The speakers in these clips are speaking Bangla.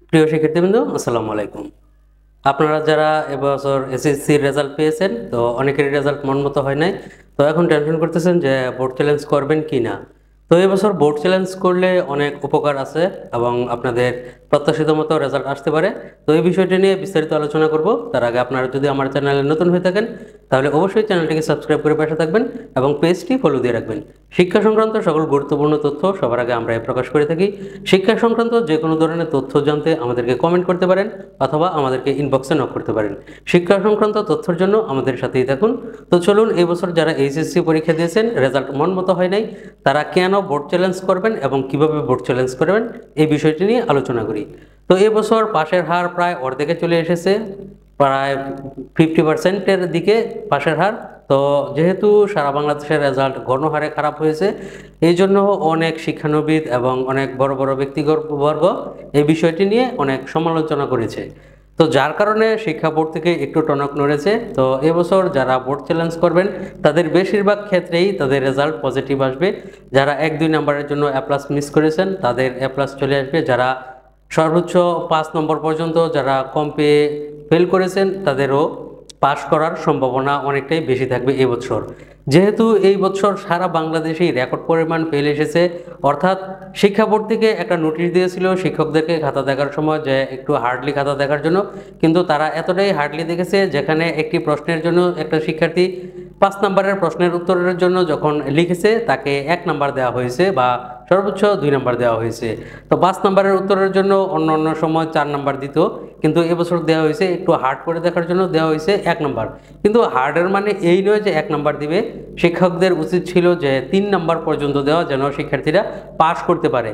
প্রিয় শিক্ষার্থীবৃন্দ, আসসালামু আলাইকুম। আপনারা যারা এবছর এসএসসির রেজাল্ট পেয়েছেন, তো অনেকেরই রেজাল্ট মন মতো হয় নাই। তো এখন টেনশন করতেছেন যে বোর্ড চ্যালেঞ্জ করবেন কি না। তো এবছর বোর্ড চ্যালেঞ্জ করলে অনেক উপকার আছে এবং আপনাদের প্রত্যাশিত মতো রেজাল্ট আসতে পারে। তো এই বিষয়টি নিয়ে বিস্তারিত আলোচনা করব। তার আগে আপনারা যদি আমার চ্যানেলে নতুন হয়ে থাকেন তাহলে অবশ্যই চ্যানেলটিকে সাবস্ক্রাইব করে পাশে থাকবেন এবং পেজটি ফলো দিয়ে রাখবেন। শিক্ষা সংক্রান্ত সকল গুরুত্বপূর্ণ তথ্য সবার আগে আমরা প্রকাশ করে থাকি। শিক্ষা সংক্রান্ত যে কোনো ধরনের তথ্য জানতে আমাদেরকে কমেন্ট করতে পারেন অথবা আমাদেরকে ইনবক্সে নক করতে পারেন। শিক্ষা সংক্রান্ত তথ্যের জন্য আমাদের সাথেই থাকুন। তো চলুন, এই বছর যারা এইচএসসি পরীক্ষা দিয়েছেন, রেজাল্ট মন মতো হয় নাই, তারা কেন বোর্ড চ্যালেঞ্জ করবেন এবং কিভাবে বোর্ড চ্যালেঞ্জ করবেন এই বিষয়টি নিয়ে আলোচনা করি। তো এবছর পাশের হার প্রায় অর্ধেকে চলে এসেছে, প্রায় 50%-এর দিকে পাশের হার। তো যেহেতু সারা বাংলাদেশের রেজাল্ট গণহারে খারাপ হয়েছে, এই জন্য অনেক শিক্ষানবিদ এবং অনেক বড় বড় ব্যক্তিবর্গ এই বিষয়টি নিয়ে অনেক সমালোচনা করেছে। তো যার কারণে শিক্ষা বোর্ড থেকে একটু টনক নড়েছে। তো এবছর যারা বোর্ড চ্যালেঞ্জ করবেন তাদের বেশিরভাগ ক্ষেত্রেই তাদের রেজাল্ট পজিটিভ আসবে। যারা 1-2 নম্বরের জন্য A+ মিস করেছেন তাদের A+ চলে আসবে। যারা সর্বোচ্চ 5 নম্বর পর্যন্ত যারা কম পেয়ে ফেল করেছেন তাদেরও পাশ করার সম্ভাবনা অনেকটাই বেশি থাকবে এই বছর। যেহেতু এই বছর সারা বাংলাদেশেই রেকর্ড পরিমাণ ফেল এসেছে, অর্থাৎ শিক্ষা বোর্ড থেকে একটা নোটিশ দিয়েছিল শিক্ষকদেরকে খাতা দেখার সময় যে একটু হার্ডলি খাতা দেখার জন্য, কিন্তু তারা এতটাই হার্ডলি দেখেছে যেখানে একটি প্রশ্নের জন্য একটা শিক্ষার্থী 5 নম্বরের প্রশ্নের উত্তরের জন্য যখন লিখেছে তাকে 1 নম্বর দেওয়া হয়েছে বা সর্বোচ্চ 2 নম্বর দেওয়া হয়েছে। তো 5 নম্বরের উত্তরের জন্য অন্য সময় 4 নম্বর দিত, কিন্তু এবছর দেওয়া হয়েছে একটু হার্ড করে দেখার জন্য দেওয়া হয়েছে 1 নম্বর। কিন্তু হার্ডের মানে এই নয় যে 1 নম্বর দিবে, শিক্ষকদের উচিত ছিল যে 3 নম্বর পর্যন্ত দেওয়া, যেন শিক্ষার্থীরা পাস করতে পারে।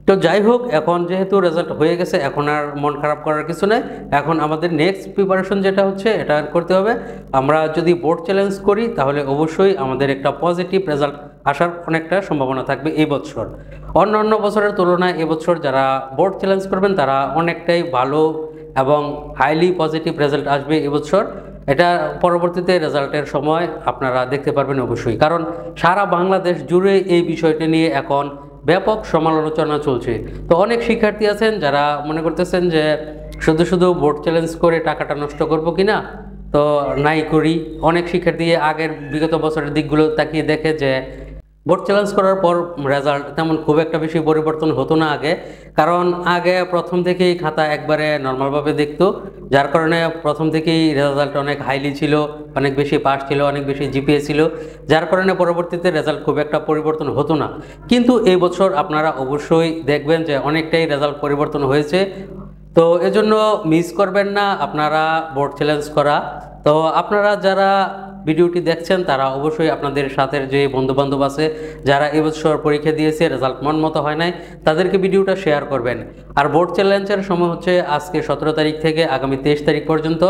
তো যাই হোক, এখন যেহেতু রেজাল্ট হয়ে গেছে এখন আর মন খারাপ করার কিছু নাই। এখন আমাদের নেক্সট প্রিপারেশন যেটা হচ্ছে এটা করতে হবে। আমরা যদি বোর্ড চ্যালেঞ্জ করি তাহলে অবশ্যই আমাদের একটা পজিটিভ রেজাল্ট আসার অনেকটা সম্ভাবনা থাকবে এই বছর। অন্য বছরের তুলনায় এবছর যারা বোর্ড চ্যালেঞ্জ করবেন তারা অনেকটাই ভালো এবং হাইলি পজিটিভ রেজাল্ট আসবে এবছর। এটা পরবর্তীতে রেজাল্টের সময় আপনারা দেখতে পারবেন অবশ্যই, কারণ সারা বাংলাদেশ জুড়ে এই বিষয়টি নিয়ে এখন ব্যাপক সমালোচনা চলছে। তো অনেক শিক্ষার্থী আছেন যারা মনে করতেছেন যে শুধু বোর্ড চ্যালেঞ্জ করে টাকাটা নষ্ট করব কিনা, তো নাই করি। অনেক শিক্ষার্থী আগের বিগত বছরের দিকগুলো তাকিয়ে দেখে যে বোর্ড চ্যালেঞ্জ করার পর রেজাল্ট তেমন খুব একটা বেশি পরিবর্তন হতো না আগে, কারণ আগে প্রথম থেকেই খাতা একবারে নর্মালভাবে দেখতো, যার কারণে প্রথম থেকেই রেজাল্ট অনেক হাইলি ছিল, অনেক বেশি পাস ছিল, অনেক বেশি জিপিএ ছিল, যার কারণে পরবর্তীতে রেজাল্ট খুব একটা পরিবর্তন হতো না। কিন্তু এই বছর আপনারা অবশ্যই দেখবেন যে অনেকটাই রেজাল্ট পরিবর্তন হয়েছে। তো এজন্য মিস করবেন না আপনারা বোর্ড চ্যালেঞ্জ করা। তো আপনারা যারা ভিডিওটি দেখছেন তারা অবশ্যই আপনাদের সাথে যে বন্ধুবান্ধব আছে যারা এবছর পরীক্ষা দিয়েছে রেজাল্ট মন মতো হয় নাই তাদেরকে ভিডিওটা শেয়ার করবেন। আর বোর্ড চ্যালেঞ্জের সময় হচ্ছে আজকে 17 তারিখ থেকে আগামী 23 তারিখ পর্যন্ত।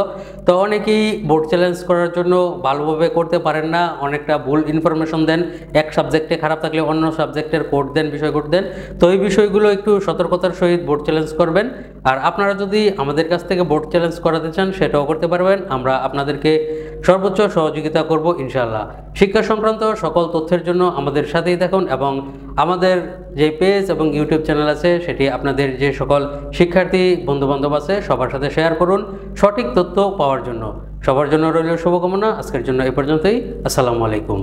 তো অনেকেই বোর্ড চ্যালেঞ্জ করার জন্য ভালোভাবে করতে পারেন না, অনেকটা ভুল ইনফরমেশন দেন, এক সাবজেক্টে খারাপ থাকলে অন্য সাবজেক্টের কোড দেন, বিষয় কোড দেন। তো এই বিষয়গুলো একটু সতর্কতার সহিত বোর্ড চ্যালেঞ্জ করবেন। আর আপনারা যদি আমাদের কাছ থেকে বোর্ড চ্যালেঞ্জ করাতে চান সেটাও করতে পারবেন, আমরা আপনাদেরকে সর্বোচ্চ সহযোগিতা করব ইনশাআল্লাহ। শিক্ষা সংক্রান্ত সকল তথ্যের জন্য আমাদের সাথেই থাকুন এবং আমাদের যে পেজ এবং ইউটিউব চ্যানেল আছে সেটি আপনাদের যে সকল শিক্ষার্থী বন্ধুবান্ধব আছে সবার সাথে শেয়ার করুন সঠিক তথ্য পাওয়ার জন্য। সবার জন্য রইল শুভকামনা। আজকের জন্য এই পর্যন্তই। আসসালামু আলাইকুম।